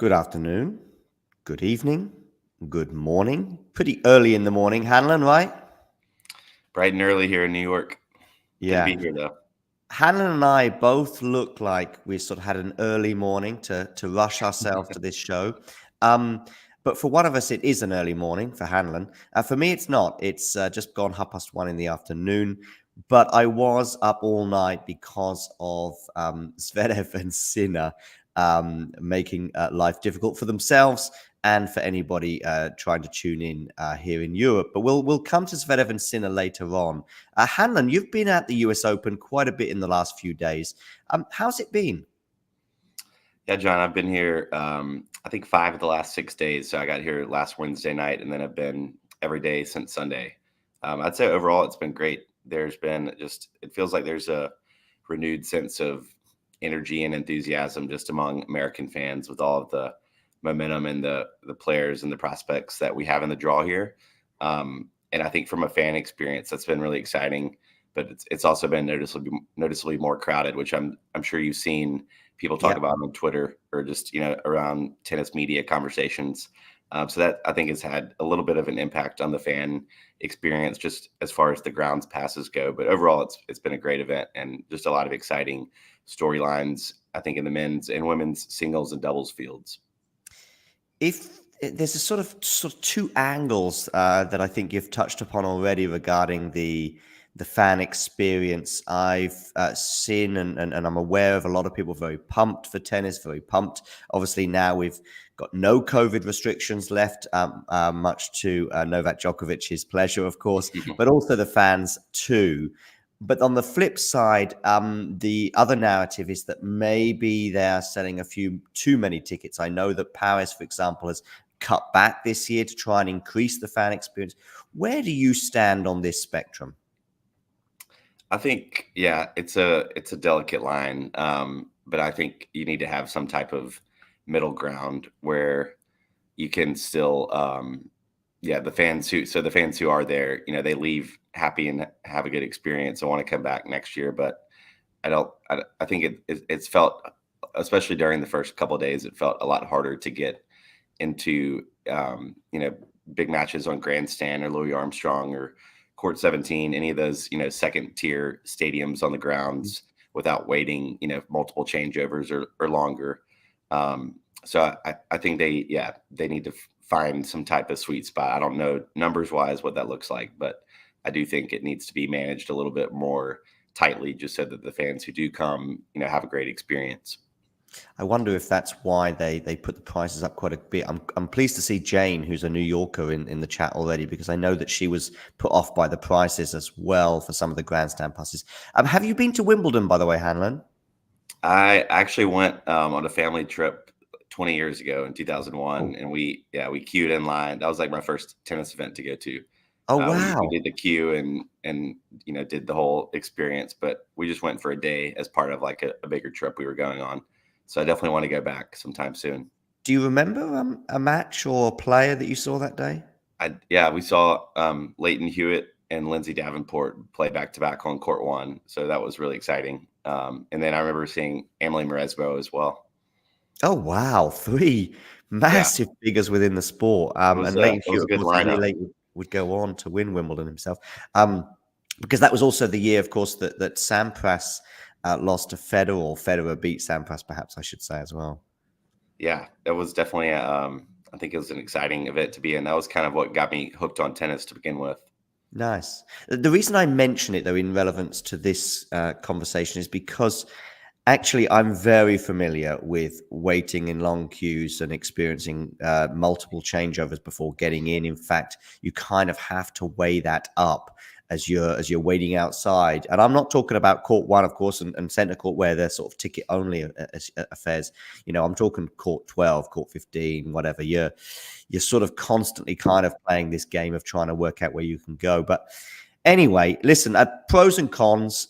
Good afternoon, good evening, good morning. Pretty early in the morning, Hanlon, right? Bright and early here in New York. Good to Yeah. be here, though. Hanlon and I both look like we sort of had an early morning to rush ourselves to this show. Um, but for one of us, it is an early morning for Hanlon. For me, it's not. It's just gone 1:30 in the afternoon. But I was up all night because of Zverev and Sinner making life difficult for themselves and for anybody trying to tune in here in Europe. But we'll come to Zverev and Sinner later on. Hanlon, you've been at the US Open quite a bit in the last few days. How's it been? Yeah, John, I've been here, I think 5 of the last 6 days. So I got here last Wednesday night, and then I've been every day since Sunday. I'd say overall it's been great. There's been it feels like there's a renewed sense of energy and enthusiasm just among American fans with all of the momentum and the players and the prospects that we have in the draw here. And I think from a fan experience, that's been really exciting. But it's also been noticeably more crowded, which I'm sure you've seen people talk Yeah. about on Twitter or just around tennis media conversations. So that I think has had a little bit of an impact on the fan experience, just as far as the grounds passes go. But overall, it's been a great event and just a lot of exciting storylines. I think in the men's and women's singles and doubles fields. If there's a sort of two angles that I think you've touched upon already regarding the fan experience. I've seen and I'm aware of a lot of people very pumped for tennis, very pumped. Obviously, now we've got no COVID restrictions left, much to Novak Djokovic's pleasure, of course, but also the fans too. But on the flip side, the other narrative is that maybe they're selling a few too many tickets. I know that Paris, for example, has cut back this year to try and increase the fan experience. Where do you stand on this spectrum? I think, yeah, it's a delicate line, but I think you need to have some type of middle ground where you can still, yeah, the fans who are there, they leave happy and have a good experience and want to come back next year. But I think it's felt, especially during the first couple of days, it felt a lot harder to get into, big matches on Grandstand or Louis Armstrong or Court 17, any of those, second tier stadiums on the grounds without waiting, multiple changeovers or longer. So I think they need to find some type of sweet spot. I don't know numbers wise what that looks like, but I do think it needs to be managed a little bit more tightly just so that the fans who do come, have a great experience. I wonder if that's why they put the prices up quite a bit. I'm pleased to see Jane, who's a New Yorker, in the chat already, because I know that she was put off by the prices as well for some of the grandstand passes. Have you been to Wimbledon, by the way, Hanlon? I actually went on a family trip 20 years ago in 2001, Oh, and we queued in line. That was like my first tennis event to go to. oh We wow. did the queue and did the whole experience, but we just went for a day as part of like a bigger trip we were going on. So I definitely want to go back sometime soon. Do you remember a match or a player that you saw that day? We saw Leighton Hewitt and Lindsay Davenport play back to back on court one, so that was really exciting. And then I remember seeing Emily Mauresmo as well. Oh wow, three Yeah, massive figures within the sport. And Leighton it was Hewitt, a of good course, a year lineup. later would go on to win Wimbledon himself. Because that was also the year, of course, that Sampras lost to Federer, or Federer beat Sampras, perhaps I should say as well. Yeah, it was definitely I think it was an exciting event to be in. That was kind of what got me hooked on tennis to begin with. Nice. The reason I mention it, though, in relevance to this conversation is because actually I'm very familiar with waiting in long queues and experiencing multiple changeovers before getting in. In fact, you kind of have to weigh that up as you're waiting outside. And I'm not talking about court one, of course, and center court where they're sort of ticket only affairs. I'm talking court 12, court 15, whatever. You're sort of constantly kind of playing this game of trying to work out where you can go. But anyway, listen, pros and cons.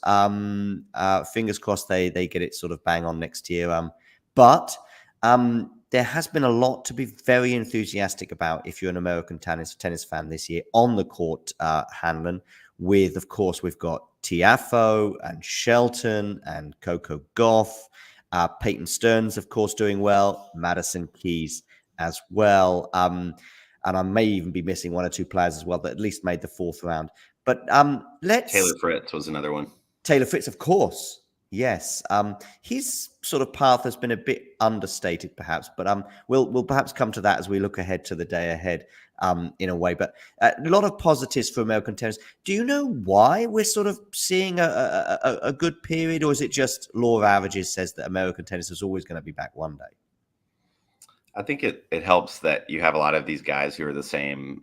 Fingers crossed they get it sort of bang on next year. But there has been a lot to be very enthusiastic about if you're an American tennis fan this year on the court, Hanlon. Of course, we've got Tiafoe and Shelton and Coco Gauff. Peyton Stearns, of course, doing well. Madison Keys as well. And I may even be missing one or two players as well that at least made the fourth round. But let's Taylor Fritz was another one. Taylor Fritz, of course. Yes. His sort of path has been a bit understated, perhaps, but we'll perhaps come to that as we look ahead to the day ahead, in a way. But a lot of positives for American tennis. Do you know why we're sort of seeing a good period, or is it just law of averages says that American tennis is always going to be back one day? I think it helps that you have a lot of these guys who are the same,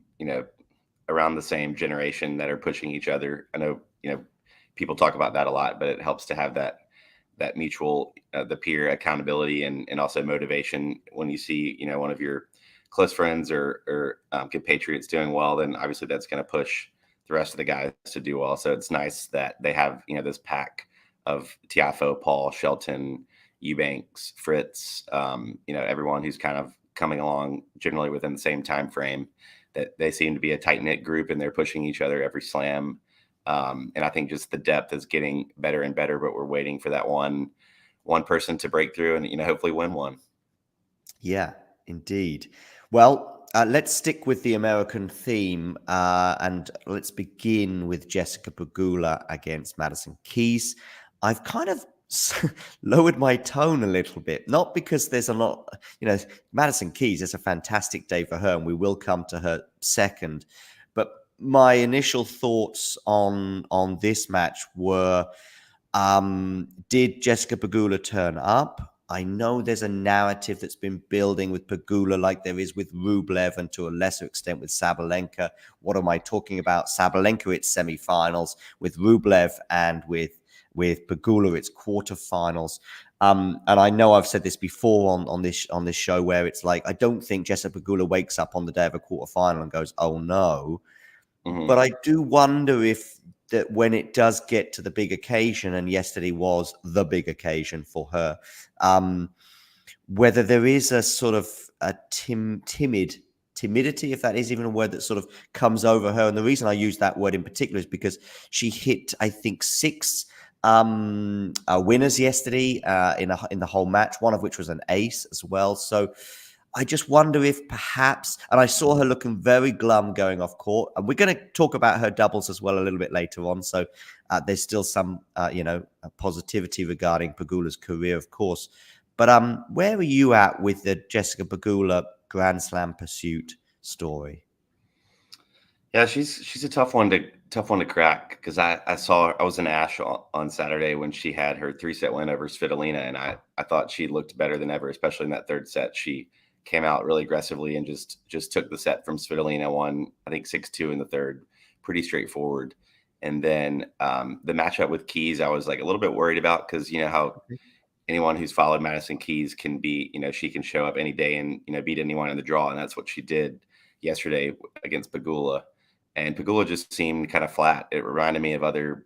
around the same generation that are pushing each other. I know, people talk about that a lot, but it helps to have that mutual, the peer accountability and also motivation when you see, one of your close friends or compatriots doing well, then obviously that's going to push the rest of the guys to do well. So it's nice that they have, this pack of Tiafoe, Paul, Shelton, Eubanks, Fritz, everyone who's kind of coming along generally within the same time frame, that they seem to be a tight knit group and they're pushing each other every slam. And I think just the depth is getting better and better, but we're waiting for that one person to break through and, hopefully win one. Yeah, indeed. Well, let's stick with the American theme, and let's begin with Jessica Pegula against Madison Keys. I've kind of lowered my tone a little bit, not because there's a lot, Madison Keys is a fantastic day for her, and we will come to her second. But my initial thoughts on this match were, did Jessica Pegula turn up? I know there's a narrative that's been building with Pegula like there is with Rublev and to a lesser extent with Sabalenka. What am I talking about? Sabalenka, it's semifinals. With Rublev and with Pegula, it's quarterfinals. And I know I've said this before on this show, where it's like, I don't think Jessica Pegula wakes up on the day of a quarterfinal and goes, oh no. Mm-hmm. But I do wonder if that when it does get to the big occasion, and yesterday was the big occasion for her, whether there is a sort of a timidity, if that is even a word, that sort of comes over her. And the reason I use that word in particular is because she hit, I think, 6 winners yesterday in the whole match, one of which was an ace as well. So I just wonder if perhaps, and I saw her looking very glum going off court, and we're going to talk about her doubles as well a little bit later on. So there's still some, positivity regarding Pegula's career, of course. But where are you at with the Jessica Pegula Grand Slam pursuit story? Yeah, she's a tough one to crack, because I was in Ash on Saturday when she had her 3-set win over Svitolina, and I thought she looked better than ever, especially in that third set. She came out really aggressively and just took the set from Svitolina, won, I think, 6-2 in the third, pretty straightforward. And then the matchup with Keys, I was like a little bit worried about, because how anyone who's followed Madison Keys can be, she can show up any day and beat anyone in the draw, and that's what she did yesterday against Pegula. And Pegula just seemed kind of flat. It reminded me of other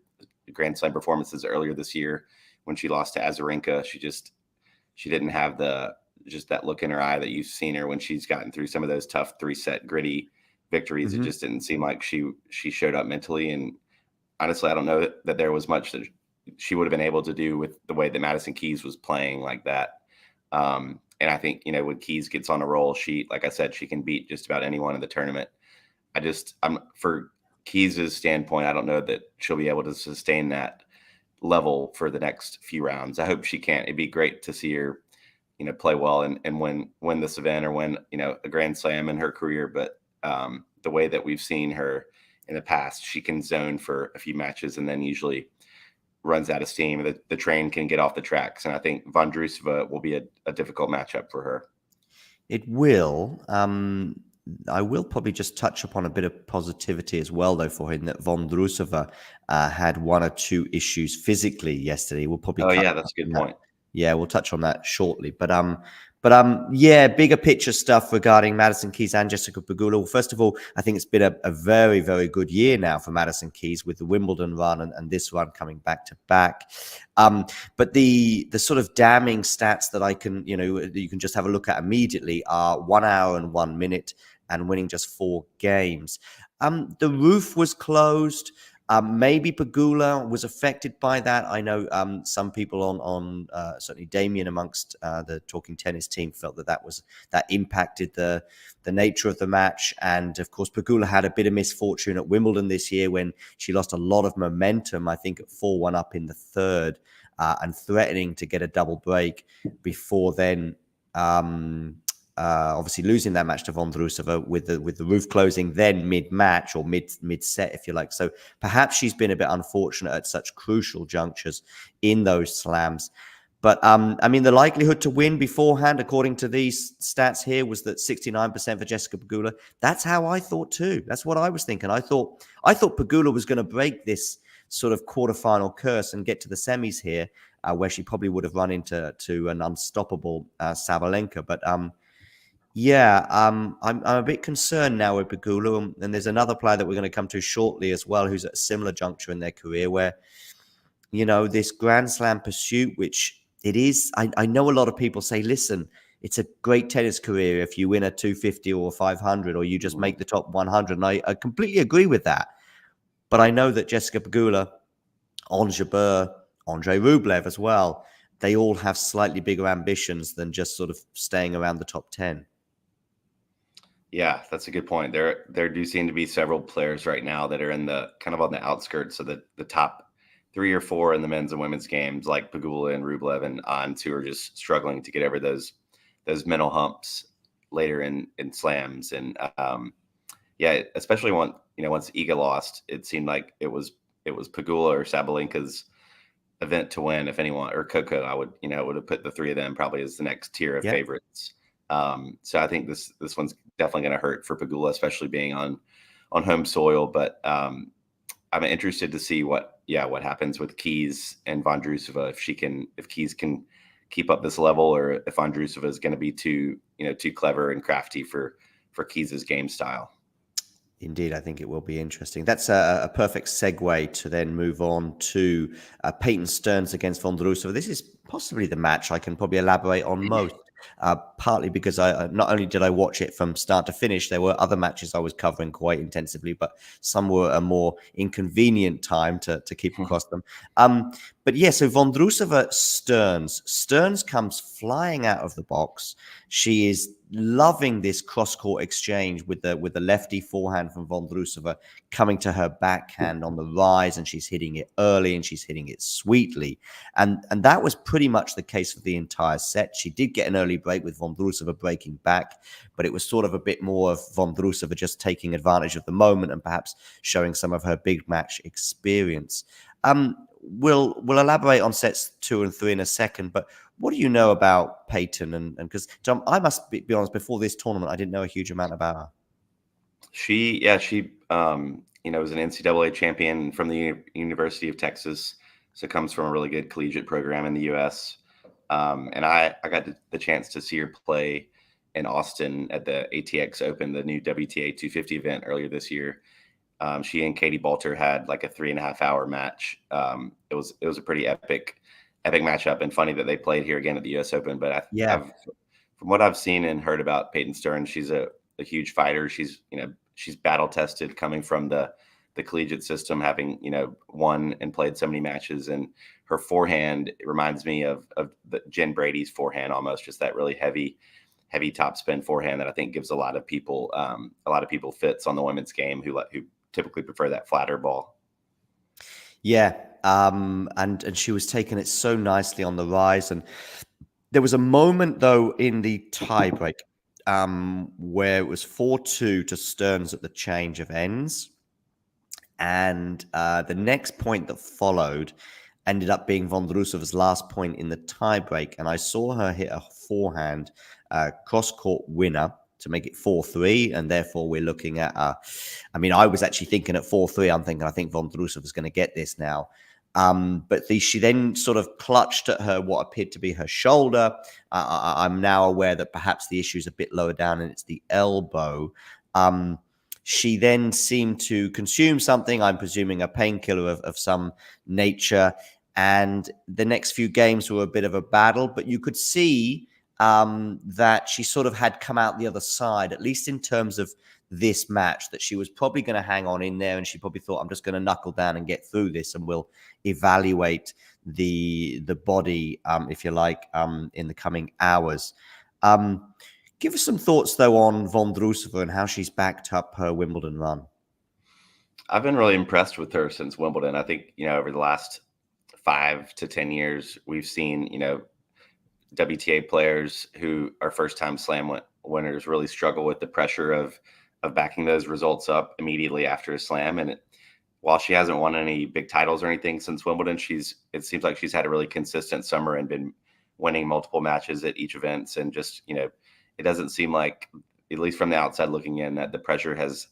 Grand Slam performances earlier this year when she lost to Azarenka. She didn't have just that look in her eye that you've seen her when she's gotten through some of those tough 3-set gritty victories. Mm-hmm. It just didn't seem like she showed up mentally. And honestly, I don't know that there was much that she would have been able to do with the way that Madison Keys was playing like that. And I think, when Keys gets on a roll, like I said, she can beat just about anyone in the tournament. I'm for Keys' standpoint, I don't know that she'll be able to sustain that level for the next few rounds. I hope she can. It'd be great to see her, play well and win this event or win, a Grand Slam in her career. But the way that we've seen her in the past, she can zone for a few matches and then usually runs out of steam. The train can get off the tracks. And I think Vondrousova will be a difficult matchup for her. It will. I will probably just touch upon a bit of positivity as well, though, for him, that Vondrousova had 1 or 2 issues physically yesterday. We'll probably. Oh, yeah, that's a good point. Yeah, we'll touch on that shortly. But yeah, bigger picture stuff regarding Madison Keys and Jessica Pegula. Well, first of all, I think it's been a very, very good year now for Madison Keys with the Wimbledon run and this run coming back to back. But the sort of damning stats that I can, you can just have a look at immediately are 1 hour and 1 minute and winning just 4 games. The roof was closed. Maybe Pegula was affected by that. I know some people on certainly Damien amongst the Talking Tennis team felt that impacted the nature of the match. And of course, Pegula had a bit of misfortune at Wimbledon this year when she lost a lot of momentum. I think at 4-1 up in the third and threatening to get a double break before then. Obviously losing that match to Vondrousova with the roof closing then mid-match or mid-set, if you like. So perhaps she's been a bit unfortunate at such crucial junctures in those slams. But I mean, the likelihood to win beforehand, according to these stats here, was that 69% for Jessica Pegula. That's how I thought too. That's what I was thinking. I thought Pegula was going to break this sort of quarterfinal curse and get to the semis here, where she probably would have run into an unstoppable Sabalenka. But yeah, I'm a bit concerned now with Pegula, and there's another player that we're going to come to shortly as well, who's at a similar juncture in their career, where this Grand Slam pursuit, which it is. I know a lot of people say, listen, it's a great tennis career if you win a 250 or 500, or you just make the top 100, and I completely agree with that. But I know that Jessica Pegula, Ons Jabeur, Andrei Rublev as well, they all have slightly bigger ambitions than just sort of staying around the top 10. Yeah, that's a good point. There do seem to be several players right now that are in the kind of on the outskirts of the top 3 or 4 in the men's and women's games, like Pegula and Rublev and Ons, who are just struggling to get over those mental humps later in slams. And yeah, especially once Iga lost, it seemed like it was Pegula or Sabalenka's event to win, if anyone, or Coco. I would have put the 3 of them probably as the next tier of favorites. So I think this one's definitely going to hurt for Pegula, especially being on home soil. But I'm interested to see what happens with Keys and Vondrousova, if Keys can keep up this level, or if Vondrousova is going to be too clever and crafty for Keys's game style. Indeed, I think it will be interesting. That's a perfect segue to then move on to Peyton Stearns against Vondrousova. This is possibly the match I can probably elaborate on most. Partly because I not only did I watch it from start to finish, there were other matches I was covering quite intensively, but some were a more inconvenient time to keep across them. But yeah, so Vondrousova Stearns comes flying out of the box. She is loving this cross-court exchange with the lefty forehand from Vondrousova coming to her backhand on the rise, and she's hitting it early and she's hitting it sweetly. And that was pretty much the case for the entire set. She did get an early break with Vondrousova breaking back, but it was sort of a bit more of Vondrousova just taking advantage of the moment and perhaps showing some of her big match experience. We'll elaborate on sets 2 and 3 in a second, but what do you know about Peyton? And because John, I must be honest, before this tournament, I didn't know a huge amount about her. She was an NCAA champion from the University of Texas, so comes from a really good collegiate program in the U.S. And I got the chance to see her play in Austin at the ATX Open, the new WTA 250 event earlier this year. She and Katie Bolter had like a 3.5-hour match. It was a pretty epic matchup, and funny that they played here again at the U.S. Open. But from what I've seen and heard about Peyton Stearns, she's a huge fighter. She's battle tested, coming from the collegiate system, having won and played so many matches. And her forehand, it reminds me of the Jen Brady's forehand, almost, just that really heavy topspin forehand that I think gives a lot of people fits on the women's game who typically prefer that flatter ball. Yeah, and she was taking it so nicely on the rise. And there was a moment, though, in the tiebreak where it was 4-2 to Stearns at the change of ends. And the next point that followed ended up being Vondrousova's last point in the tiebreak. And I saw her hit a forehand cross-court winner to make it 4-3, and therefore we're looking at I was actually thinking at 4-3, I think Vondrousova is going to get this now. But she then sort of clutched at what appeared to be her shoulder. I'm now aware that perhaps the issue is a bit lower down and it's the elbow. She then seemed to consume something, I'm presuming a painkiller of some nature. And the next few games were a bit of a battle, but you could see that she sort of had come out the other side, at least in terms of this match, that she was probably going to hang on in there, and she probably thought, I'm just going to knuckle down and get through this, and we'll evaluate the body, if you like, in the coming hours. Give us some thoughts, though, on Vondrousova and how she's backed up her Wimbledon run. I've been really impressed with her since Wimbledon. I think, over the last 5 to 10 years, we've seen, WTA players who are first-time slam winners really struggle with the pressure of backing those results up immediately after a slam. And while she hasn't won any big titles or anything since Wimbledon, it seems like she's had a really consistent summer and been winning multiple matches at each event. And just, it doesn't seem like, at least from the outside looking in, that the pressure has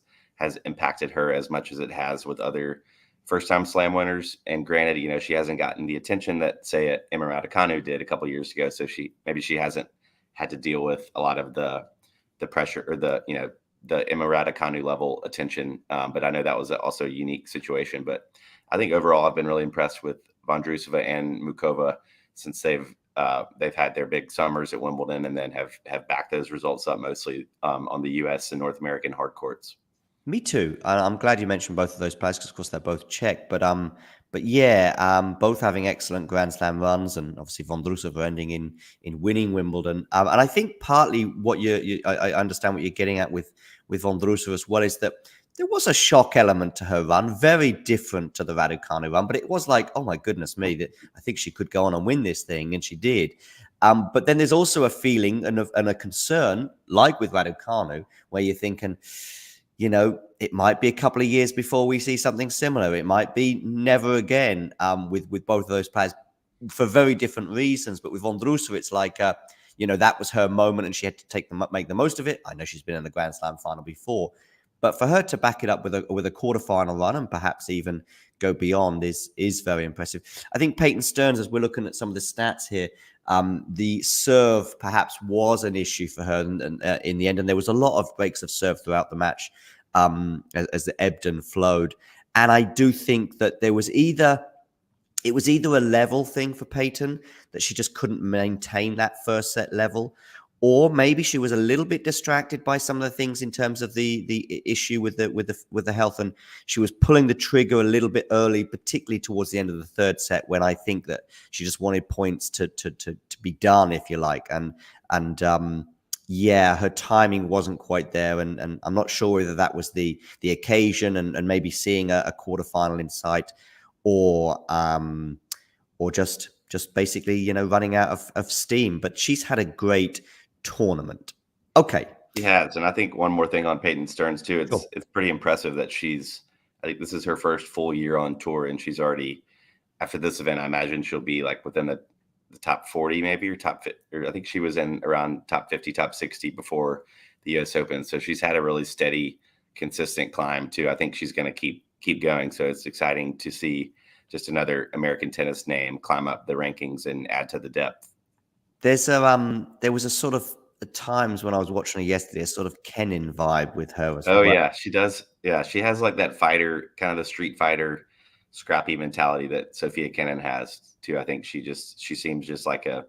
impacted her as much as it has with other first-time slam winners. And granted, she hasn't gotten the attention that, say, Emma Raducanu did a couple of years ago. So she hasn't had to deal with a lot of the pressure or the Emma Raducanu level attention. But I know that was also a unique situation. But I think overall, I've been really impressed with Vondrousova and Mukova since they've had their big summers at Wimbledon, and then have backed those results up mostly on the U.S. and North American hard courts. Me too. I'm glad you mentioned both of those players because, of course, they're both Czech. But yeah, both having excellent Grand Slam runs, and obviously Vondrousova ending in winning Wimbledon. And I think partly what I understand what you're getting at with Vondrousova as well is that there was a shock element to her run, very different to the Raducanu run. But it was like, oh my goodness me, that I think she could go on and win this thing, and she did. But then there's also a feeling and a concern, like with Raducanu, where you're thinking, it might be a couple of years before we see something similar. It might be never again, with both of those players for very different reasons. But with Vondrousova, it's like, that was her moment and she had to make the most of it. I know she's been in the Grand Slam final before, but for her to back it up with a quarterfinal run and perhaps even go beyond is very impressive. I think Peyton Stearns, as we're looking at some of the stats here, the serve perhaps was an issue for her in the end, and there was a lot of breaks of serve throughout the match as the ebbed and flowed. And I do think that it was either a level thing for Peyton, that she just couldn't maintain that first set level, or maybe she was a little bit distracted by some of the things in terms of the issue with the health, and she was pulling the trigger a little bit early, particularly towards the end of the third set, when I think that she just wanted points to be done, if you like, and yeah, her timing wasn't quite there, and I'm not sure whether that was the occasion and maybe seeing a quarterfinal in sight, or just basically running out of steam. But she's had a great tournament. Okay. She has, and I think one more thing on Peyton Stearns too. Sure. It's pretty impressive that I think this is her first full year on tour, and she's already, after this event, I imagine she'll be like within the top 40 maybe, or I think she was in around top 50, top 60 before the US Open. So she's had a really steady, consistent climb too. I think she's going to keep going. So it's exciting to see just another American tennis name climb up the rankings and add to the depth. There was a sort of, at times when I was watching her yesterday, a sort of Kenin vibe with her as well. Oh yeah, she does. Yeah, she has like that fighter, kind of the street fighter, scrappy mentality that Sofia Kenin has too. I think she seems just like a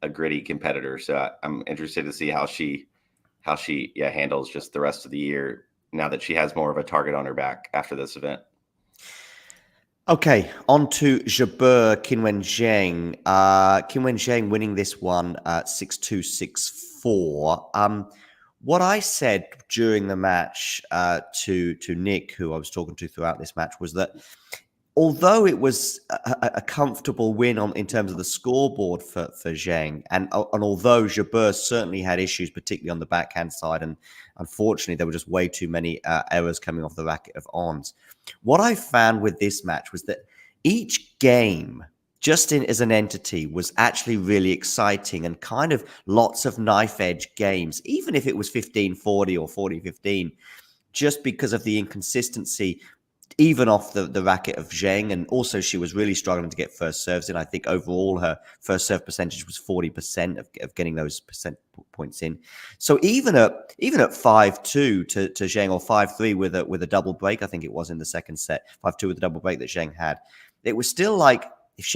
gritty competitor. So I'm interested to see how she handles just the rest of the year now that she has more of a target on her back after this event. Okay, on to Jabeur, Qinwen Zheng. Qinwen Zheng winning this one 6-2, 6-4. What I said during the match to Nick, who I was talking to throughout this match, was that although it was a comfortable win in terms of the scoreboard for Zheng, and although Jabeur certainly had issues, particularly on the backhand side, and unfortunately there were just way too many errors coming off the racket of Ons, what I found with this match was that each game, just as an entity, was actually really exciting and kind of lots of knife-edge games, even if it was 15-40 or 40-15, just because of the inconsistency even off the racket of Zheng. And also she was really struggling to get first serves in. I think overall her first serve percentage was 40% of getting those points in. So even at 5-2 to Zheng, or 5-3 with a double break, I think it was in the second set, 5-2 with the double break that Zheng had, it was still like, if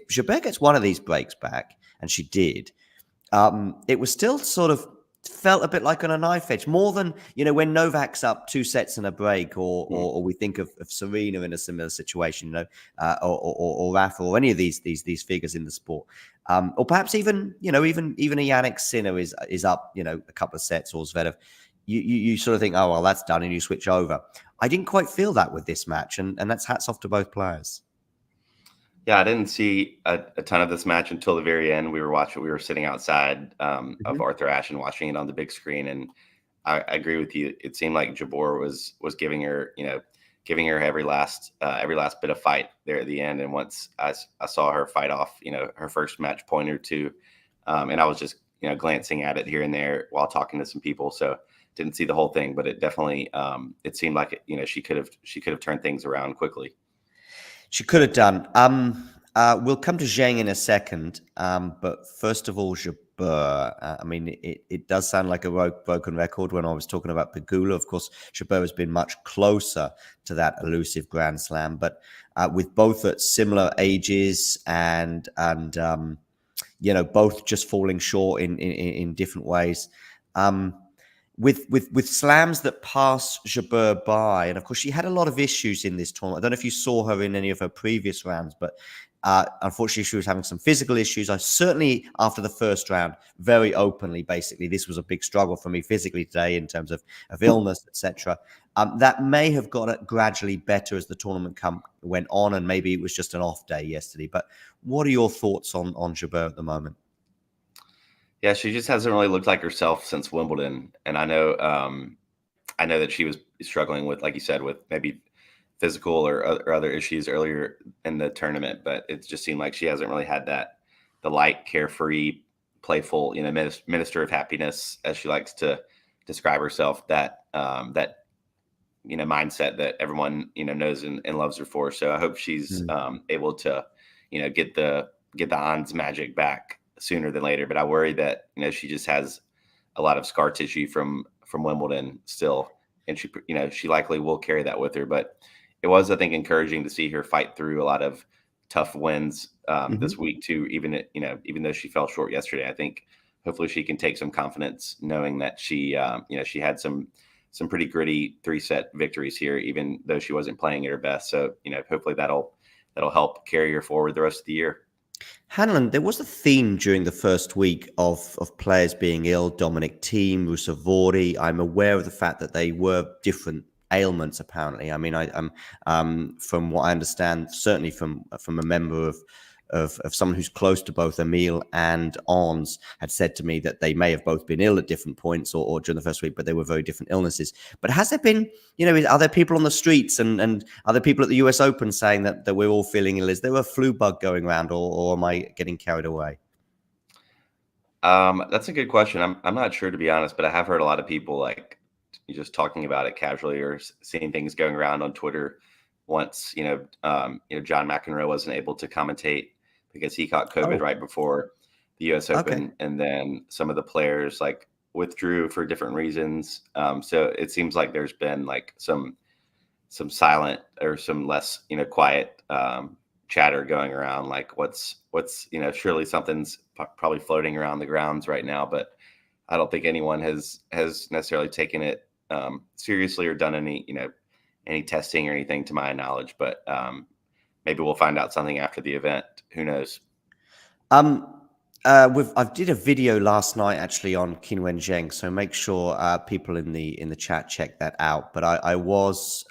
Jabeur gets one of these breaks back, and she did, it was still sort of felt a bit like on a knife edge, more than, when Novak's up 2 sets in a break, or we think of Serena in a similar situation, or Rafa, or any of these figures in the sport. Or perhaps even a Yannick Sinner is up, a couple of sets, or Zverev. You sort of think, oh, well, that's done, and you switch over. I didn't quite feel that with this match, and that's hats off to both players. Yeah, I didn't see a ton of this match until the very end. We were sitting outside of Arthur Ashe and watching it on the big screen, and I agree with you. It seemed like Jabeur was giving her, every last bit of fight there at the end. And once I saw her fight off, her first match point or two, and I was just glancing at it here and there while talking to some people, so didn't see the whole thing. But it definitely it seemed like she could have turned things around quickly. She could have done. We'll come to Zheng in a second, but first of all, Jabeur. I mean, it does sound like a broken record when I was talking about Pegula. Of course, Jabeur has been much closer to that elusive Grand Slam, but with both at similar ages and both just falling short in different ways. With slams that pass Jabeur by, and of course she had a lot of issues in this tournament. I don't know if you saw her in any of her previous rounds, but unfortunately she was having some physical issues. I certainly, after the first round, very openly, basically, this was a big struggle for me physically today in terms of illness, etc. That may have got gradually better as the tournament went on, and maybe it was just an off day yesterday. But what are your thoughts on Jabeur at the moment? Yeah, she just hasn't really looked like herself since Wimbledon, and I know that she was struggling with, like you said, with maybe physical or other issues earlier in the tournament, but it just seemed like she hasn't really had the light, carefree, playful, minister of happiness, as she likes to describe herself, that mindset that everyone knows and loves her for. So I hope she's able to get the Ans magic back sooner than later. But I worry that she just has a lot of scar tissue from Wimbledon still, and she likely will carry that with her. But it was, I think, encouraging to see her fight through a lot of tough wins this week too. Even though she fell short yesterday, I think hopefully she can take some confidence knowing that she she had some pretty gritty 3-set victories here, even though she wasn't playing at her best. So hopefully that'll help carry her forward the rest of the year. Hanlon, there was a theme during the first week of players being ill. Dominic Thiem, Ruusuvuori. I'm aware of the fact that they were different ailments, apparently. I mean, from what I understand, certainly from a member of someone who's close to both Emil and Ons, had said to me that they may have both been ill at different points or during the first week, but they were very different illnesses. But has there been, are there people on the streets and are there people at the US Open saying that we're all feeling ill? Is there a flu bug going around, or am I getting carried away? That's a good question. I'm not sure, to be honest, but I have heard a lot of people like just talking about it casually or seeing things going around on Twitter. Once, John McEnroe wasn't able to commentate because he caught COVID right before the U.S. Open, and then some of the players withdrew for different reasons. So it seems like there's been some silent or some less quiet chatter going around. What's surely something's probably floating around the grounds right now, but I don't think anyone has necessarily taken it seriously or done any testing or anything to my knowledge. But maybe we'll find out something after the event. Who knows? I did a video last night actually on Qinwen Zheng, so make sure people in the chat check that out. But I was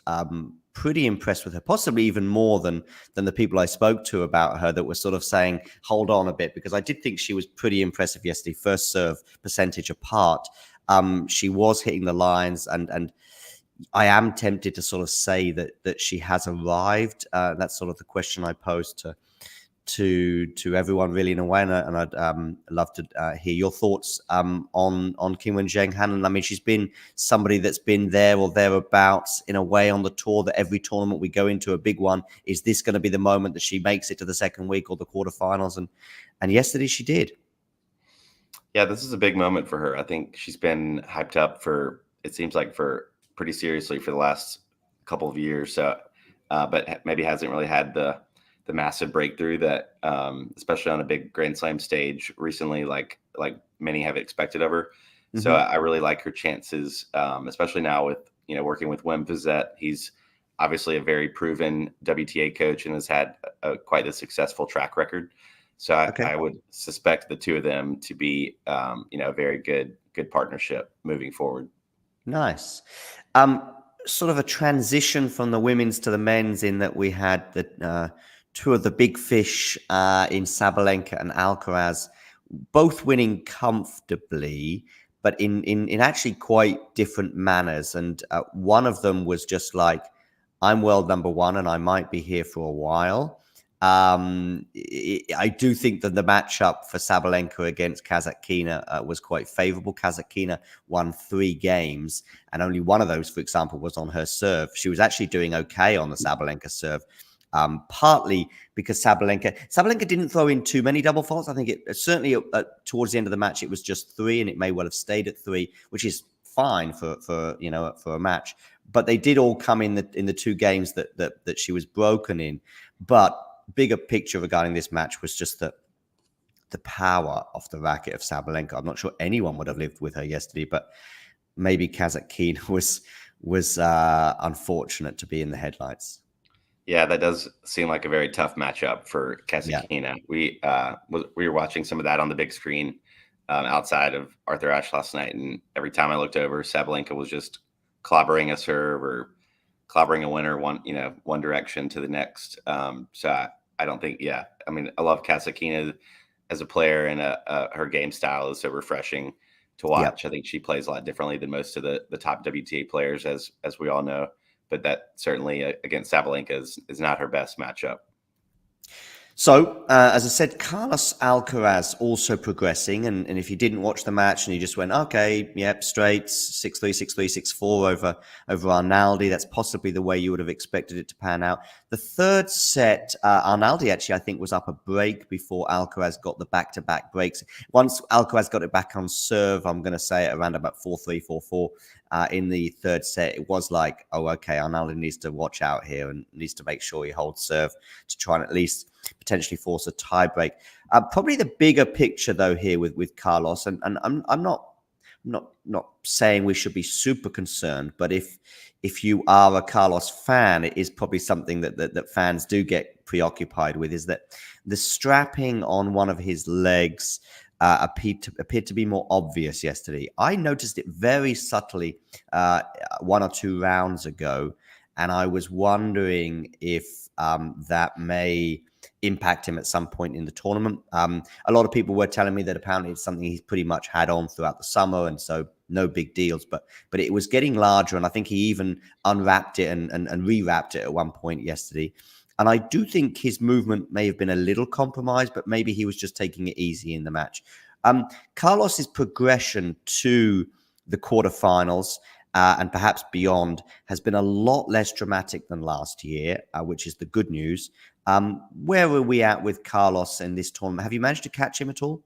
pretty impressed with her, possibly even more than the people I spoke to about her that were sort of saying, hold on a bit, because I did think she was pretty impressive yesterday. First serve percentage apart, she was hitting the lines, and I am tempted to sort of say that she has arrived. That's sort of the question I posed to everyone, really, in a way, and I'd love to hear your thoughts on Qinwen Zheng. Hanlon, I mean, she's been somebody that's been there or thereabouts in a way on the tour, that every tournament we go into, a big one, is this going to be the moment that she makes it to the second week or the quarterfinals? And yesterday she did. Yeah, this is a big moment for her. I think she's been hyped up it seems like for pretty seriously for the last couple of years. So, but maybe hasn't really had the massive breakthrough that, especially on a big Grand Slam stage recently, like many have expected of her. So Hmm. I really like her chances, especially now with working with Wim Fizet. He's obviously a very proven WTA coach and has had quite a successful track record. So Okay. I would suspect the two of them to be a very good partnership moving forward. Nice. Sort of a transition from the women's to the men's in that we had the two of the big fish in Sabalenka and Alcaraz, both winning comfortably, but in actually quite different manners. And one of them was just like, I'm world number one, and I might be here for a while. I do think that the matchup for Sabalenka against Kasatkina was quite favorable. Kasatkina won 3 games, and only one of those, for example, was on her serve. She was actually doing okay on the Sabalenka serve, partly because Sabalenka didn't throw in too many double faults. I think it certainly towards the end of the match it was just 3, and it may well have stayed at 3, which is fine for a match. But they did all come in the 2 games that she was broken in. But bigger picture regarding this match was just that the power of the racket of Sabalenka. I'm not sure anyone would have lived with her yesterday, but maybe Kazatkina was unfortunate to be in the headlights. Yeah, that does seem like a very tough matchup for Yeah. Kasatkina. We were watching some of that on the big screen outside of Arthur Ashe last night, and every time I looked over, Sabalenka was just clobbering a serve or clobbering a winner one direction to the next. So I don't think, yeah. I mean, I love Kasatkina as a player, and her game style is so refreshing to Yeah. watch. I think she plays a lot differently than most of the top WTA players, as we all know. But that certainly against Sabalenka is not her best matchup. So, as I said, Carlos Alcaraz also progressing. And if you didn't watch the match and you just went, okay, yep, straight, 6-3, 6-3, 6-4 over Arnaldi, that's possibly the way you would have expected it to pan out. The third set, Arnaldi actually, I think, was up a break before Alcaraz got the back-to-back breaks. Once Alcaraz got it back on serve, I'm going to say at around about 4-3, 4-4 in the third set, it was like, oh, okay, Arnaldi needs to watch out here and needs to make sure he holds serve to try and at least potentially force a tiebreak. Probably the bigger picture, though, here with Carlos, and I'm not saying we should be super concerned, but if you are a Carlos fan, it is probably something that fans do get preoccupied with, is that the strapping on one of his legs appeared to be more obvious yesterday. I noticed it very subtly 1 or 2 rounds ago, and I was wondering if that may impact him at some point in the tournament. A lot of people were telling me that apparently it's something he's pretty much had on throughout the summer, and so no big deals. But it was getting larger, and I think he even unwrapped it and rewrapped it at one point yesterday. And I do think his movement may have been a little compromised, but maybe he was just taking it easy in the match. Carlos's progression to the quarterfinals and perhaps beyond has been a lot less dramatic than last year, which is the good news. Where are we at with Carlos in this tournament? Have you managed to catch him at all?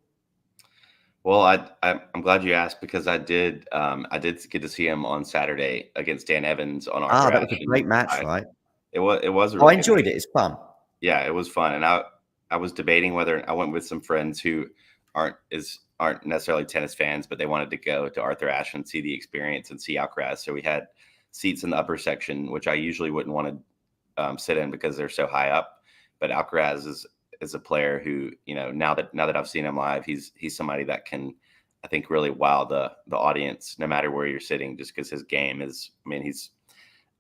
Well, I'm glad you asked, because I did get to see him on Saturday against Dan Evans on Arthur That was Ashe. a great match, right? It was a Oh, I really good enjoyed match. it. It's fun. Yeah, it was fun, and I was debating whether I went with some friends who aren't necessarily tennis fans, but they wanted to go to Arthur Ashe and see the experience and see Alcaraz. So we had seats in the upper section, which I usually wouldn't want to sit in because they're so high up. But Alcaraz is a player who, now that I've seen him live, he's somebody that can, I think, really wow the audience no matter where you're sitting, just because his game is. I mean, he's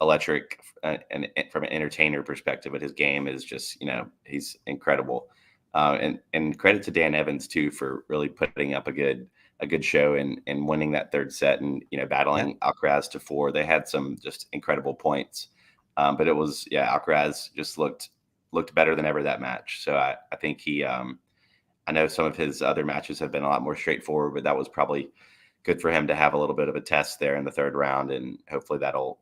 electric and from an entertainer perspective, but his game is just, he's incredible. And credit to Dan Evans too for really putting up a good show and winning that third set, and Yeah. battling Alcaraz to 4. They had some just incredible points, but it was, Alcaraz just looked better than ever that match. So I think he I know some of his other matches have been a lot more straightforward, but that was probably good for him to have a little bit of a test there in the third round, and hopefully that'll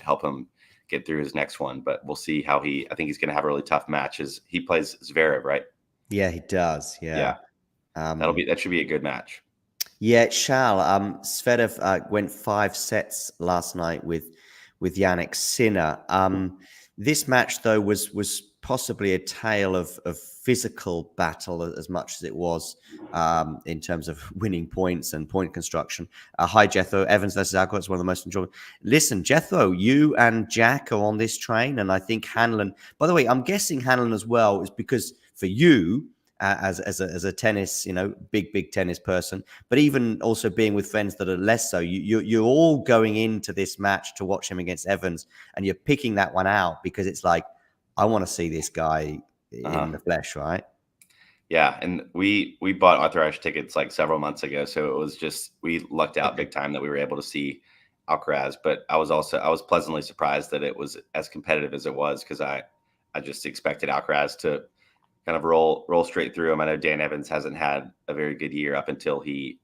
help him get through his next one. But we'll see how I think he's going to have a really tough match as he plays Zverev, right? Yeah, he does. Yeah. Yeah, Um, that should be a good match. yeah, it shall. Zverev went 5 sets last night with Yannick Sinner. This match, though, was possibly a tale of physical battle as much as it was in terms of winning points and point construction. Hi, Jethro. Evans versus Alcaraz is one of the most enjoyable. Listen, Jethro, you and Jack are on this train, and I think Hanlon. By the way, I'm guessing Hanlon as well is because for you. As a tennis, big tennis person, but even also being with friends that are less so, you're all going into this match to watch him against Evans, and you're picking that one out because it's like, I want to see this guy in the flesh, right? Yeah, and we bought authorized tickets like several months ago, so it was just we lucked out big time that we were able to see Alcaraz. But I was pleasantly surprised that it was as competitive as it was, because I just expected Alcaraz to kind of roll straight through him. I know Dan Evans hasn't had a very good year up until he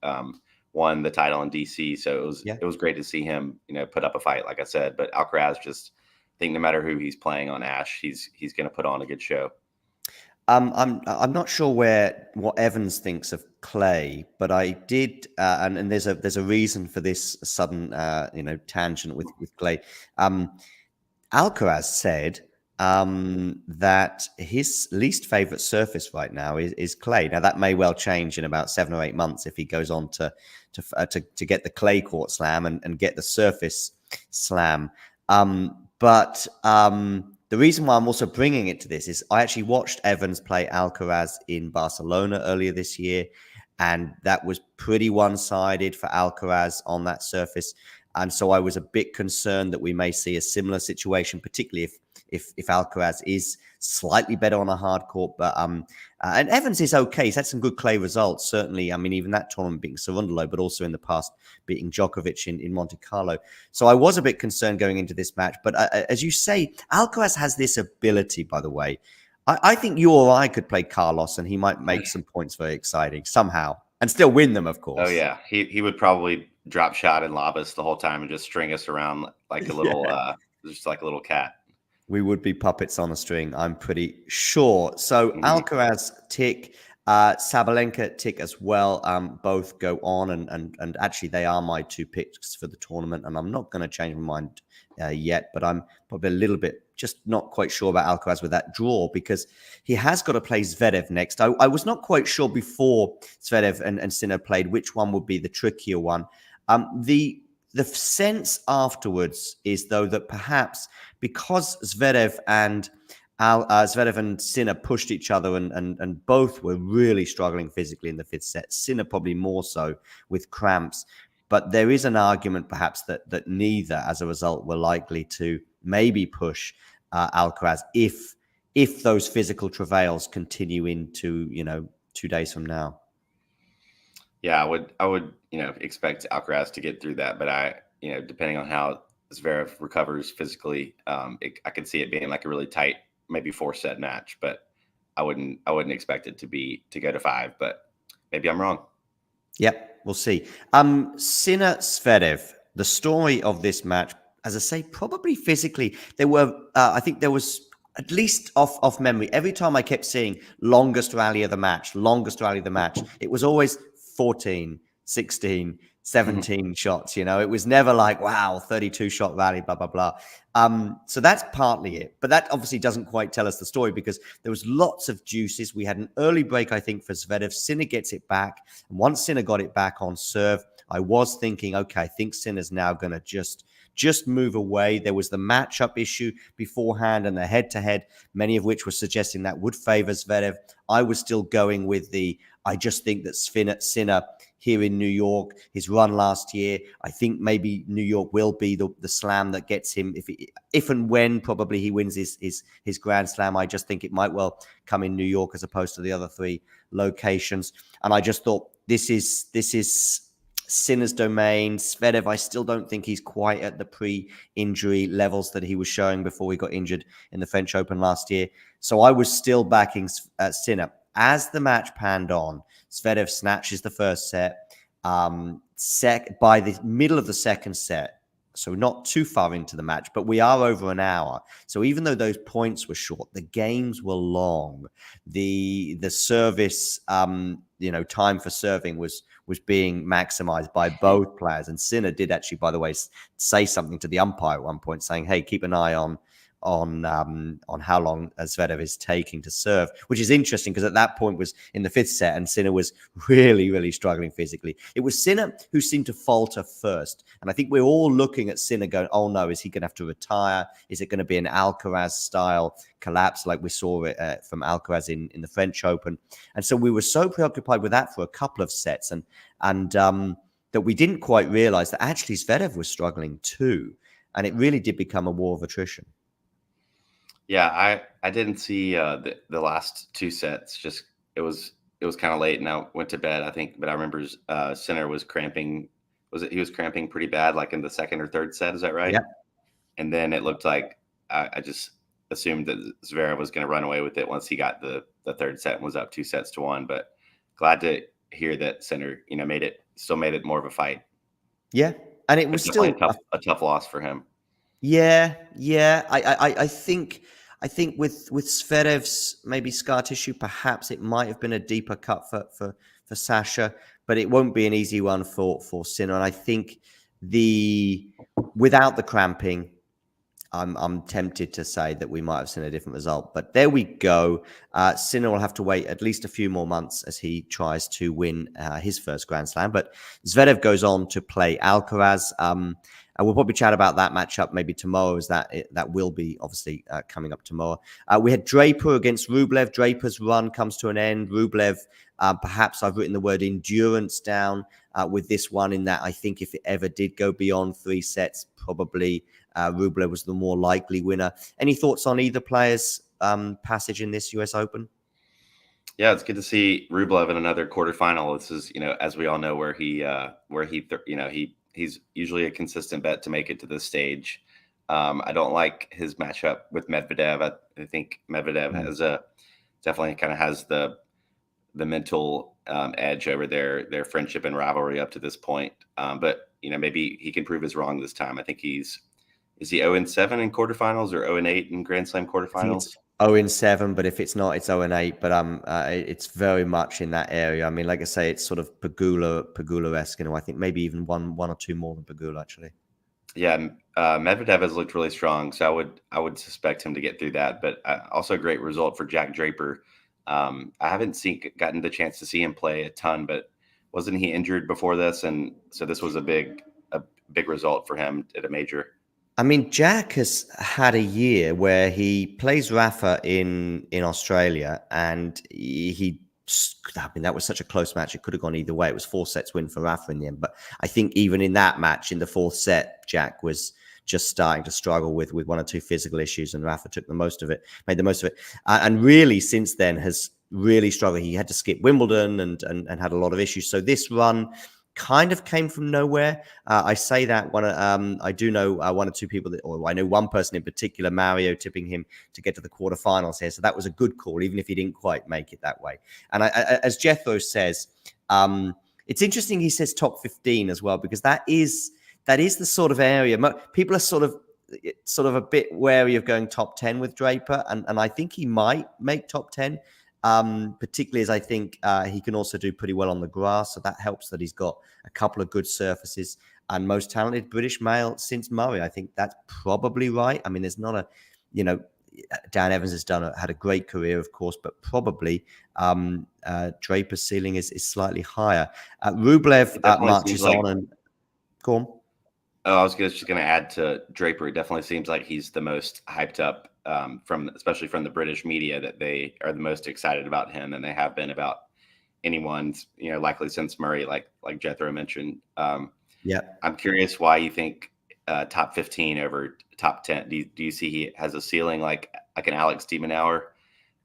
won the title in DC, so it was great to see him put up a fight, like I said. But Alcaraz, just I think no matter who he's playing on Ash, he's going to put on a good show. I'm not sure what Evans thinks of Clay, but I did, and there's a reason for this sudden tangent with Clay. Alcaraz said that his least favorite surface right now is clay. Now that may well change in about 7 or 8 months if he goes on to get the clay court slam and get the surface slam. But the reason why I'm also bringing it to this is I actually watched Evans play Alcaraz in Barcelona earlier this year, and that was pretty one-sided for Alcaraz on that surface. And so I was a bit concerned that we may see a similar situation, particularly if Alcaraz is slightly better on a hard court. But and Evans is okay. He's had some good clay results, certainly. I mean, even that tournament beating Cerundolo, but also in the past beating Djokovic in Monte Carlo. So I was a bit concerned going into this match. But as you say, Alcaraz has this ability, by the way. I think you or I could play Carlos, and he might make some points very exciting somehow, and still win them, of course. Oh yeah, he would probably drop shot and lob us the whole time and just string us around like a little just like a little cat. We would be puppets on a string, I'm pretty sure. So Alcaraz tick, Sabalenka tick as well. Both go on, and actually they are my 2 picks for the tournament, and I'm not going to change my mind yet, but I'm probably a little bit just not quite sure about Alcaraz with that draw, because he has got to play Zverev next. I was not quite sure before Zverev and Sinner played which one would be the trickier one. The sense afterwards is, though, that perhaps because Zverev and Sinner pushed each other and both were really struggling physically in the 5th set, Sinner probably more so with cramps. But there is an argument perhaps that neither, as a result, were likely to maybe push Alcaraz if those physical travails continue into 2 days from now. Yeah, I would expect Alcaraz to get through that, but depending on how Zverev recovers physically, I could see it being like a really tight, maybe 4-set match. But I wouldn't expect it to go to 5. But maybe I'm wrong. Yep, we'll see. Sinner Zverev, the story of this match, as I say, probably physically, there were I think there was, at least off memory, every time I kept seeing longest rally of the match, it was always 14, 16, 17 shots. It was never like, wow, 32 shot rally, blah, blah, blah. So that's partly it. But that obviously doesn't quite tell us the story, because there was lots of juices. We had an early break, I think, for Zverev. Sinner gets it back. And once Sinner got it back on serve, I was thinking, okay, I think Sinner's now going to just move away. There was the matchup issue beforehand and the head-to-head, many of which were suggesting that would favor Zverev. I was still going with I just think that Sinner here in New York, his run last year, I think maybe New York will be the slam that gets him, if and when probably he wins his Grand Slam. I just think it might well come in New York as opposed to the other 3 locations. And I just thought this is Sinner's domain. Zverev, I still don't think he's quite at the pre-injury levels that he was showing before he got injured in the French Open last year. So I was still backing Sinner. As the match panned on, Zverev snatches the 1st set. By the middle of the 2nd set, so not too far into the match, but we are over an hour. So even though those points were short, the games were long. The service, time for serving was being maximized by both players. And Sinner did actually, by the way, say something to the umpire at one point, saying, "Hey, keep an eye on on how long Zverev is taking to serve, which is interesting because at that point was in the fifth set and Sinner was really struggling physically. It was Sinner who seemed to falter first, and I think we're all looking at Sinner going, oh no, is he going to have to retire? Is it going to be an Alcaraz style collapse like we saw it from Alcaraz in the French Open? And so we were so preoccupied with that for a couple of sets, and that we didn't quite realize that actually Zverev was struggling too, and it really did become a war of attrition. Yeah, I didn't see the last two sets. Just it was kind of late, and I went to bed. I think, but I remember Sinner was cramping. He was cramping pretty bad, like in the second or third set? Is that right? Yeah. And then it looked like I just assumed that Zverev was going to run away with it once he got the third set and was up 2-1. But glad to hear that Sinner, still made it more of a fight. Yeah, and it was still a tough loss for him. Yeah. I think with Zverev's maybe scar tissue, perhaps it might have been a deeper cut for Sasha, but it won't be an easy one for Sinner. And I think without the cramping, I'm tempted to say that we might have seen a different result. But there we go. Sinner will have to wait at least a few more months as he tries to win his first Grand Slam. But Zverev goes on to play Alcaraz. And we'll probably chat about that matchup maybe tomorrow, as that will be obviously coming up tomorrow. We had Draper against Rublev. Draper's run comes to an end. Rublev, perhaps I've written the word endurance down with this one, in that I think if it ever did go beyond 3 sets, probably Rublev was the more likely winner. Any thoughts on either player's passage in this US Open? Yeah, it's good to see Rublev in another quarterfinal. This is, as we all know, where he's usually a consistent bet to make it to this stage. I don't like his matchup with Medvedev. I think Medvedev definitely kind of has the mental edge over their friendship and rivalry up to this point. But maybe he can prove us wrong this time. I think is he 0-7 in quarterfinals or 0-8 in Grand Slam quarterfinals? 0-7, but if it's not, it's 0-8. But it's very much in that area. I mean, like I say, it's sort of Pegula-esque. I think maybe even one or two more than Pegula, actually. Yeah, Medvedev has looked really strong, so I would suspect him to get through that. But also a great result for Jack Draper. I haven't gotten the chance to see him play a ton, but wasn't he injured before this? And so this was a big result for him at a major. I mean, Jack has had a year where he plays Rafa in Australia, and that was such a close match. It could have gone either way. It was 4 sets win for Rafa in the end. But I think even in that match, in the 4th set, Jack was just starting to struggle with 1 or 2 physical issues, and Rafa made the most of it. And really, since then, has really struggled. He had to skip Wimbledon and had a lot of issues. So this run kind of came from nowhere. I say that I do know 1 or 2 people or I know one person in particular, Mario, tipping him to get to the quarterfinals here. So that was a good call, even if he didn't quite make it that way. And as Jethro says, it's interesting. He says top 15 as well, because that is the sort of area people are sort of a bit wary of going top 10 with Draper, and I think he might make top 10. Particularly as I think he can also do pretty well on the grass. So that helps that he's got a couple of good surfaces, and most talented British male since Murray. I think that's probably right. I mean, there's not Dan Evans has had a great career, of course, but probably Draper's ceiling is slightly higher. Rublev marches on and go on. Oh, I was just going to add to Draper. It definitely seems like he's the most hyped up especially from the British media, that they are the most excited about him, and they have been about anyone, likely since Murray, like Jethro mentioned. Yeah, I'm curious why you think top 15 over top 10. Do you see he has a ceiling like an Alex de Minaur?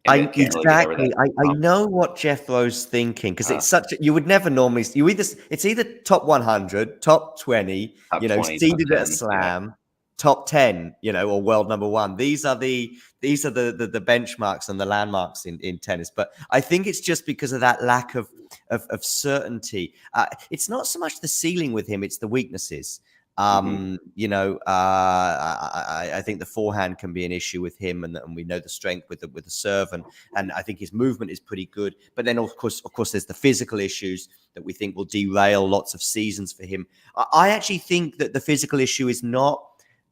Exactly. I know what Jethro's thinking, because it's you would never normally. It's either top 100, top 20, top 20, seeded at a slam, top 10, or world number 1. These are the benchmarks and the landmarks in tennis. But I think it's just because of that lack of certainty. It's not so much the ceiling with him; it's the weaknesses. I think the forehand can be an issue with him, and we know the strength with the serve, and I think his movement is pretty good. But then of course there's the physical issues that we think will derail lots of seasons for him. I actually think that the physical issue is not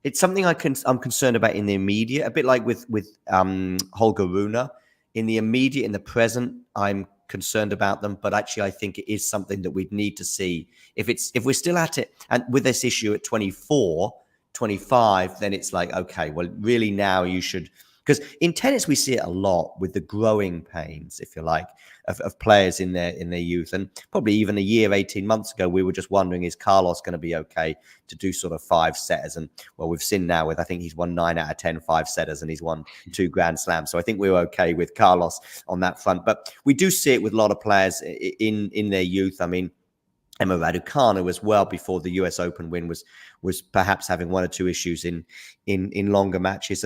It's something I'm concerned about in the immediate, a bit like with Holger Rune. In the immediate, in the present, I'm concerned about them, but actually I think it is something that we'd need to see. If we're still at it, and with this issue at 24, 25, then it's like, okay, well, really now you should, because in tennis we see it a lot with the growing pains, if you like, of players in their youth. And probably even a year, 18 months ago, we were just wondering, is Carlos going to be okay to do sort of five setters? And well, we've seen now with, I think he's won 9 out of 10 five setters, and he's won 2 Grand Slams. So I think we're okay with Carlos on that front. But we do see it with a lot of players in their youth. I mean, Emma Raducanu as well, before the US Open win, was perhaps having 1 or 2 issues in longer matches.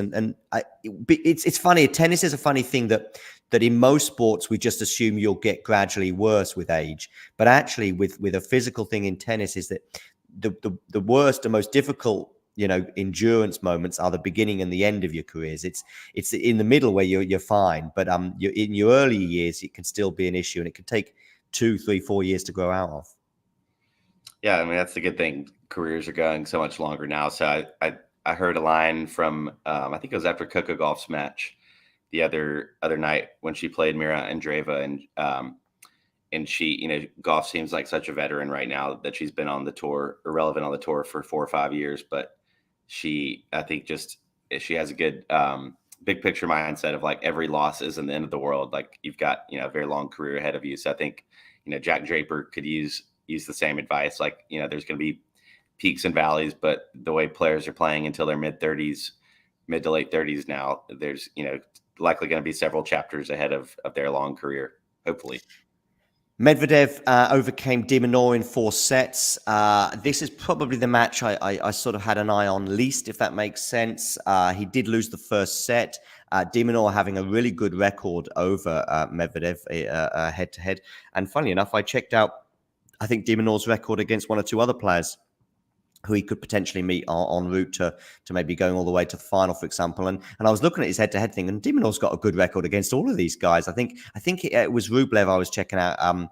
It's funny. Tennis is a funny thing that in most sports we just assume you'll get gradually worse with age, but actually with a physical thing in tennis is that the worst and most difficult endurance moments are the beginning and the end of your careers. It's in the middle where you're fine, but in your early years it can still be an issue, and it can take 2, 3, 4 years to grow out of. Yeah, I mean, that's the good thing. Careers are going so much longer now. So I heard a line from I think it was after Coco Golf's match the other night when she played Mira Andreeva, and she, Golf seems like such a veteran right now that she's been on the tour, irrelevant on the tour for 4 or 5 years, but I think she has a good big picture mindset of like every loss isn't the end of the world. Like you've got a very long career ahead of you. So I think Jack Draper could use the same advice. Like, there's going to be peaks and valleys, but the way players are playing until their mid to late 30s now, there's, likely going to be several chapters ahead of their long career, hopefully. Medvedev overcame de Minaur in 4 sets. This is probably the match I sort of had an eye on least, if that makes sense. He did lose the first set. De Minaur having a really good record over Medvedev head-to-head. And funnily enough, I checked out, I think, de Minaur's record against 1 or 2 other players who he could potentially meet en route to maybe going all the way to the final, for example. And I was looking at his head-to-head thing, and de Minaur's got a good record against all of these guys. I think it was Rublev I was checking out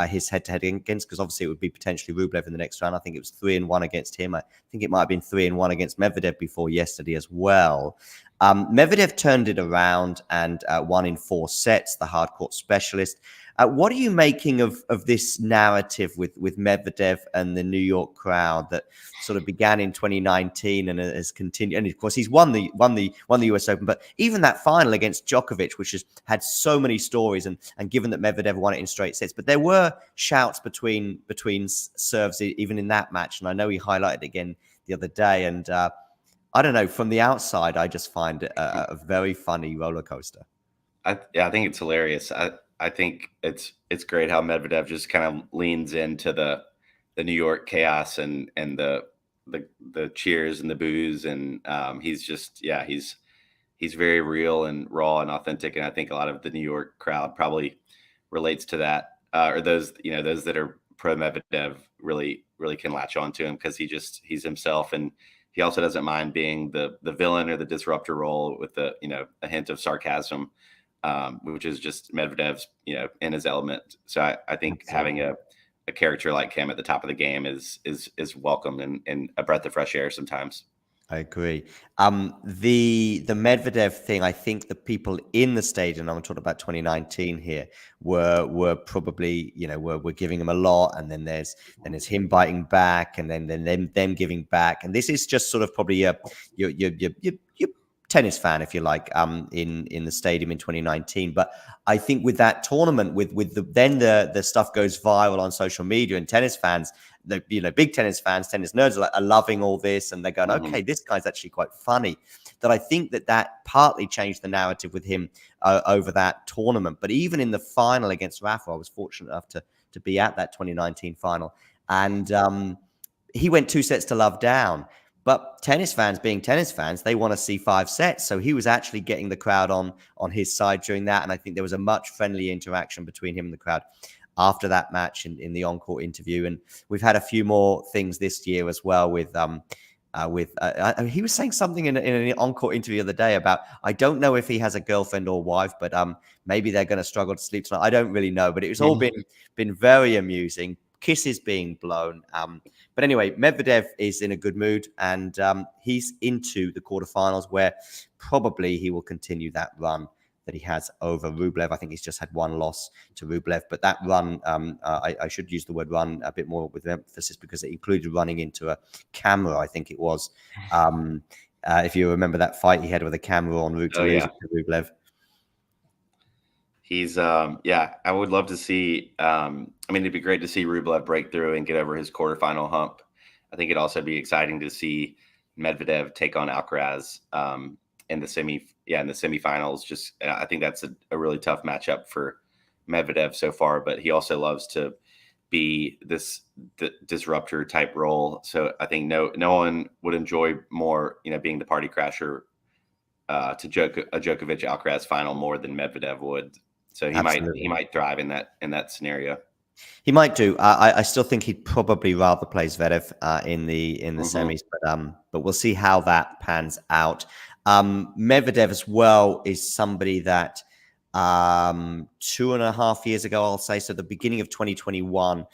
his head-to-head against, because obviously it would be potentially Rublev in the next round. I think it was 3-1 against him. I think it might have been 3-1 against Medvedev before yesterday as well. Medvedev turned it around and won in 4 sets, the hard court specialist. What are you making of this narrative with Medvedev and the New York crowd that sort of began in 2019 and has continued? And of course, he's won the US Open, but even that final against Djokovic, which has had so many stories, and given that Medvedev won it in straight sets, but there were shouts between serves even in that match, and I know he highlighted again the other day. And I don't know, from the outside, I just find it a very funny roller coaster. I think it's hilarious. I think it's great how Medvedev just kind of leans into the New York chaos and the cheers and the boos, and he's just he's very real and raw and authentic, and I think a lot of the New York crowd probably relates to that, or those that are pro Medvedev really can latch on to him, because he's himself, and he also doesn't mind being the villain or the disruptor role with a hint of sarcasm. Which is just Medvedev's, in his element. So I think having a character like him at the top of the game is welcome and a breath of fresh air sometimes. I agree. The Medvedev thing, I think the people in the stadium, I'm talking about 2019 here, were probably, were giving him a lot, and then there's him biting back, and then them giving back, and this is just sort of probably your tennis fan, if you like, in the stadium in 2019. But I think with that tournament, then the stuff goes viral on social media, and tennis fans, big tennis fans, tennis nerds are loving all this, and they're going, okay, this guy's actually quite funny. That I think that partly changed the narrative with him over that tournament. But even in the final against Rafa, I was fortunate enough to be at that 2019 final, and he went 2 sets to love down. But tennis fans, being tennis fans, they want to see 5 sets. So he was actually getting the crowd on his side during that. And I think there was a much friendlier interaction between him and the crowd after that match in the encore interview. And we've had a few more things this year as well with he was saying something in an encore interview the other day about, I don't know if he has a girlfriend or wife, but maybe they're going to struggle to sleep tonight. I don't really know, but it's all been very amusing. kisses being blown. But anyway, Medvedev is in a good mood, and he's into the quarterfinals, where probably he will continue that run that he has over Rublev. I think he's just had one loss to Rublev, but that run, I should use the word run a bit more with emphasis, because it included running into a camera, I think it was. If you remember that fight he had with a camera en route to losing to Rublev. He's I would love to see. I mean, it'd be great to see Rublev break through and get over his quarterfinal hump. I think it'd also be exciting to see Medvedev take on Alcaraz in the semifinals. Just I think that's a really tough matchup for Medvedev so far, but he also loves to be this disruptor type role. So I think no one would enjoy more, being the party crasher to a Djokovic Alcaraz final more than Medvedev would. So he might thrive in that scenario. He might do. I still think he'd probably rather play Zverev in the semis, but we'll see how that pans out. Medvedev as well is somebody that 2.5 years ago, I'll say, so the beginning of 2021,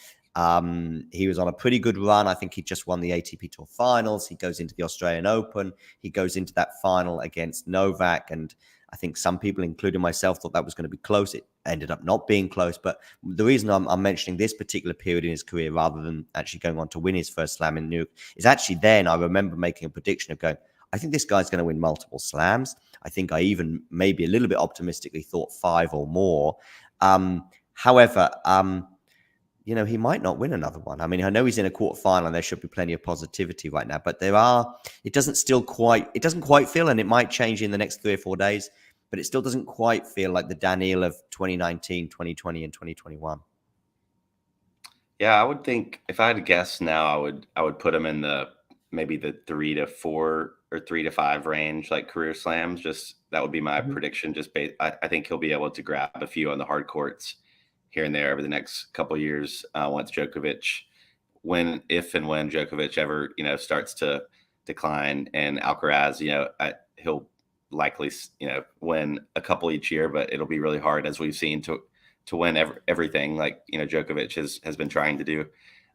he was on a pretty good run. I think he just won the ATP Tour Finals. He goes into the Australian Open. He goes into that final against Novak, and I think some people, including myself, thought that was going to be close. It ended up not being close. But the reason I'm mentioning this particular period in his career, rather than actually going on to win his first slam in New York, is actually then I remember making a prediction of going, I think this guy's going to win multiple slams. I think I even maybe a little bit optimistically thought 5 or more. However, he might not win another one. I mean, I know he's in a quarterfinal and there should be plenty of positivity right now, but it doesn't quite feel, and it might change in the next 3 or 4 days, but it still doesn't quite feel like the Daniil of 2019, 2020, and 2021. Yeah, I would think, if I had to guess now, I would put him in maybe the 3 to 4 or 3 to 5 range, like career slams. Just that would be my prediction. I think he'll be able to grab a few on the hard courts here and there over the next couple of years. Once Djokovic, if and when Djokovic ever starts to decline, and Alcaraz, he'll likely win a couple each year, but it'll be really hard, as we've seen, to win everything like Djokovic has been trying to do.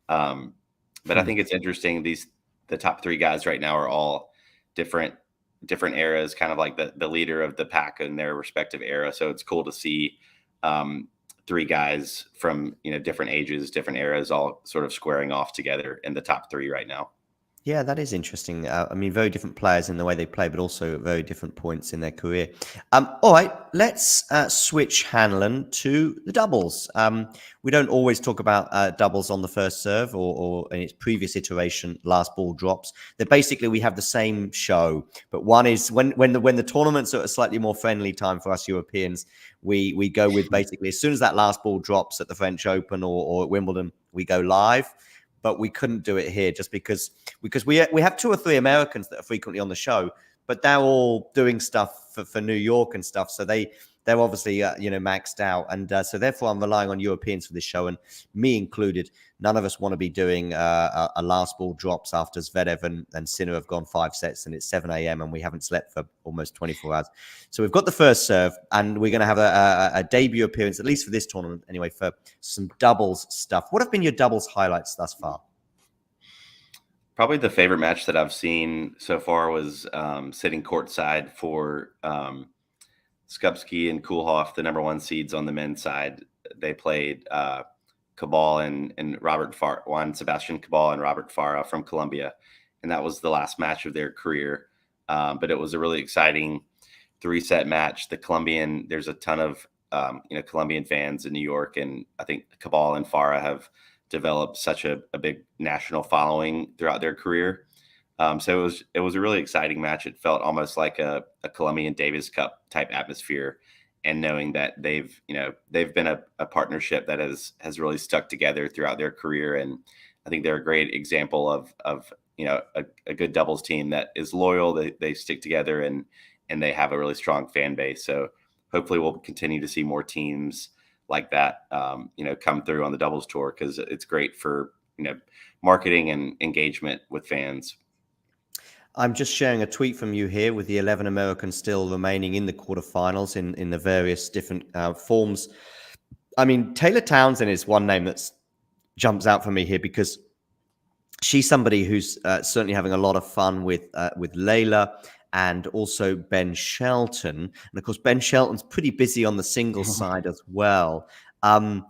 But I think it's interesting. The top 3 guys right now are all different eras, kind of like the leader of the pack in their respective era. So it's cool to see 3 guys from different ages, different eras, all sort of squaring off together in the top 3 right now. Yeah, that is interesting. I mean, very different players in the way they play, but also at very different points in their career. All right, let's switch, Hanlon, to the doubles. We don't always talk about doubles on the first serve or in its previous iteration, last ball drops. They're basically, we have the same show, but one is when the tournaments are at a slightly more friendly time for us Europeans, we go with basically as soon as that last ball drops at the French Open or at Wimbledon, we go live. But we couldn't do it here just because we have 2 or 3 Americans that are frequently on the show, but they're all doing stuff for New York and stuff. So they're obviously maxed out, and so therefore I'm relying on Europeans for this show, and me included. None of us want to be doing a last ball drops after Zverev and Sinner have gone 5 sets, and it's 7 a.m. and we haven't slept for almost 24 hours. So we've got the first serve, and we're going to have a debut appearance, at least for this tournament anyway, for some doubles stuff. What have been your doubles highlights thus far? Probably the favorite match that I've seen so far was sitting courtside for Skupski and Koolhof, the number 1 seeds on the men's side. They played Cabal and Juan Sebastian Cabal and Robert Farah from Colombia, and that was the last match of their career. But it was a really exciting 3-set match. There's a ton of Colombian fans in New York, and I think Cabal and Farah have developed such a big national following throughout their career. So it was a really exciting match. It felt almost like a Colombian Davis Cup type atmosphere, and knowing that they've been a partnership that has really stuck together throughout their career. And I think they're a great example of a good doubles team that is loyal. They stick together and they have a really strong fan base. So hopefully we'll continue to see more teams like that, come through on the doubles tour, because it's great for, marketing and engagement with fans. I'm just sharing a tweet from you here with the 11 Americans still remaining in the quarterfinals in the various different forms. I mean, Taylor Townsend is one name that's jumps out for me here because she's somebody who's certainly having a lot of fun with Layla and also Ben Shelton. And of course, Ben Shelton's pretty busy on the singles side as well. Um,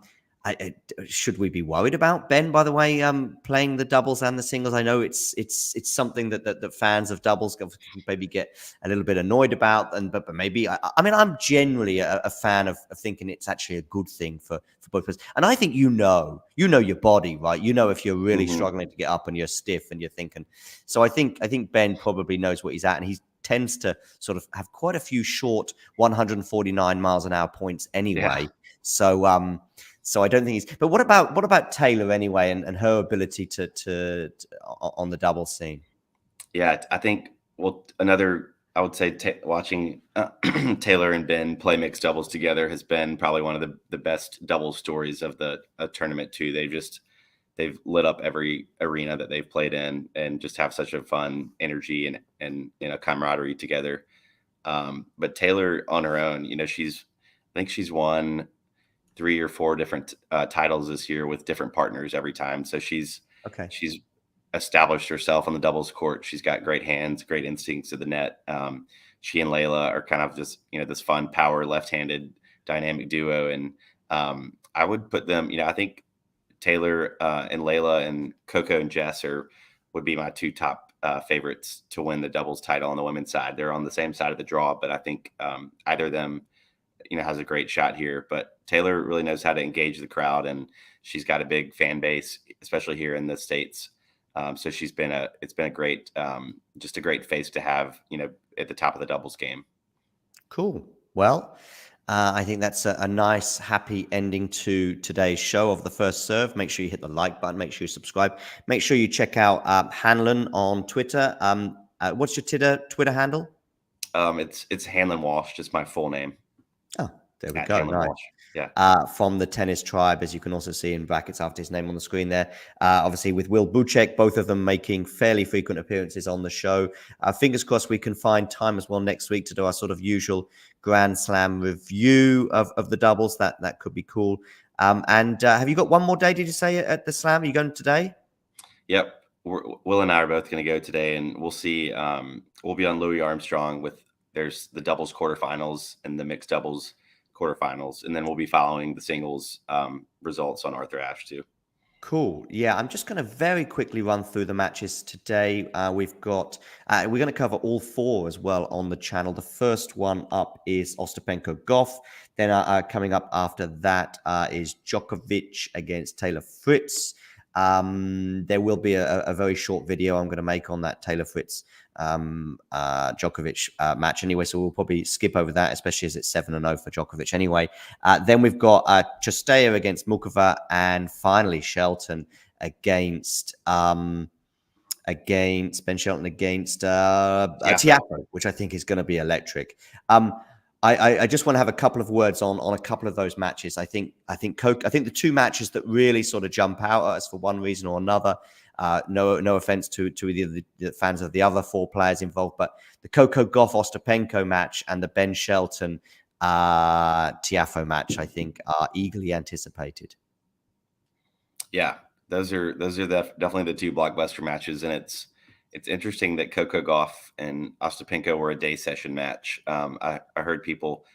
should we be worried about Ben, by the way, playing the doubles and the singles? I know it's something that fans of doubles can maybe get a little bit annoyed about, but maybe I mean I'm generally a fan of thinking it's actually a good thing for both players. And I think you know your body, right? You know if you're really struggling to get up and you're stiff and you're thinking. So I think Ben probably knows what he's at, and he tends to sort of have quite a few short 149 miles an hour points anyway. Yeah. So I don't think he's. But what about Taylor anyway, and her ability to on the double scene? Yeah, I think I would say watching Taylor and Ben play mixed doubles together has been probably one of the best doubles stories of the tournament too. They've lit up every arena that they've played in, and just have such a fun energy and camaraderie together. But Taylor on her own, I think she's won 3 or 4 different titles this year with different partners every time. So she's established herself on the doubles court. She's got great hands, great instincts to the net. She and Layla are kind of just, this fun power left-handed dynamic duo. And I would put them, I think Taylor and Layla and Coco and Jess would be my 2 top favorites to win the doubles title on the women's side. They're on the same side of the draw, but I think either of them, has a great shot here. But Taylor really knows how to engage the crowd, and she's got a big fan base, especially here in the States. So it's been a great, just a great face to have, at the top of the doubles game. Cool. Well, I think that's a nice, happy ending to today's show of The First Serve. Make sure you hit the like button. Make sure you subscribe. Make sure you check out Hanlon on Twitter. What's your Twitter handle? It's Hanlon Walsh, just my full name. Oh, there we go. Nice. Yeah. From the Tennis Tribe, as you can also see in brackets after his name on the screen there. Obviously, with Will Buchek, both of them making fairly frequent appearances on the show. Fingers crossed we can find time as well next week to do our sort of usual Grand Slam review of the doubles. That could be cool. And have you got one more day, did you say, at the Slam? Are you going today? Yep. Will and I are both going to go today, and we'll see. We'll be on Louis Armstrong there's the doubles quarterfinals and the mixed doubles quarterfinals, and then we'll be following the singles results on Arthur Ashe too. Cool. Yeah, I'm just going to very quickly run through the matches today. We're going to cover all 4 as well on the channel. The first one up is Ostapenko Goff. Then coming up after that is Djokovic against Taylor Fritz. There will be a very short video I'm going to make on that Taylor Fritz Djokovic match anyway, so we'll probably skip over that, especially as it's 7-0 for Djokovic anyway. Then we've got Chastea against Mukova, and finally Shelton against Ben Shelton against Tiafoe, which I think is going to be electric. I just want to have a couple of words on a couple of those matches. I think the 2 matches that really sort of jump out at us for one reason or another. No offense to either the fans of the other 4 players involved, but the Coco Gauff Ostapenko match and the Ben Shelton Tiafoe match, I think, are eagerly anticipated. Yeah, those are definitely the 2 blockbuster matches, and it's interesting that Coco Gauff and Ostapenko were a day session match. I heard people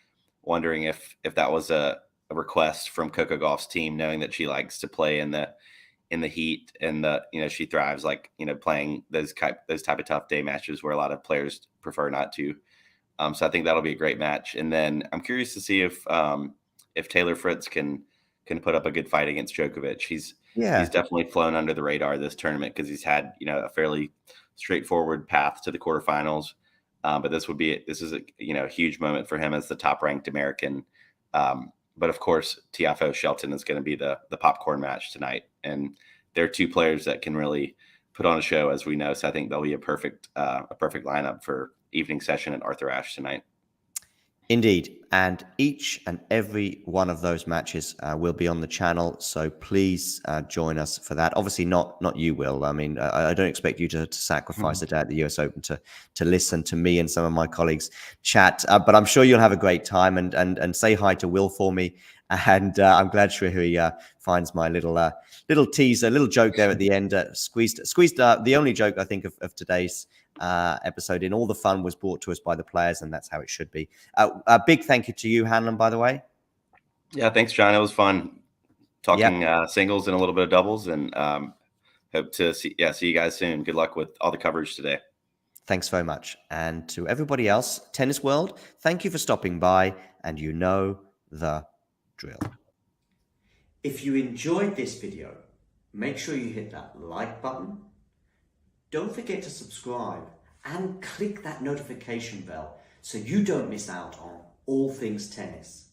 wondering if that was a request from Coco Gauff's team, knowing that she likes to play in the heat, and she thrives playing those type of tough day matches where a lot of players prefer not to. So I think that'll be a great match. And then I'm curious to see if Taylor Fritz can put up a good fight against Djokovic. He's definitely flown under the radar this tournament because he's had a fairly straightforward path to the quarterfinals. But this is a huge moment for him as the top ranked American. But of course, Tiafoe Shelton is going to be the popcorn match tonight, and they're 2 players that can really put on a show, as we know. So I think they'll be a perfect lineup for evening session at Arthur Ashe tonight. Indeed. And each and every one of those matches will be on the channel. So please join us for that. Obviously, not you, Will. I mean, I don't expect you to sacrifice a day at the US Open to listen to me and some of my colleagues chat. But I'm sure you'll have a great time, and say hi to Will for me. And I'm glad Shrihari finds my little teaser, little joke there at the end. Squeezed the only joke I think of today's episode in. All the fun was brought to us by the players, and that's how it should be. A big thank you to you, Hanlon, by the way. Yeah, thanks, John. It was fun talking singles and a little bit of doubles, and hope to see you guys soon. Good luck with all the coverage today. Thanks very much. And to everybody else, Tennis World, thank you for stopping by, and you know the drill. If you enjoyed this video, make sure you hit that like button. Don't forget to subscribe and click that notification bell so you don't miss out on all things tennis.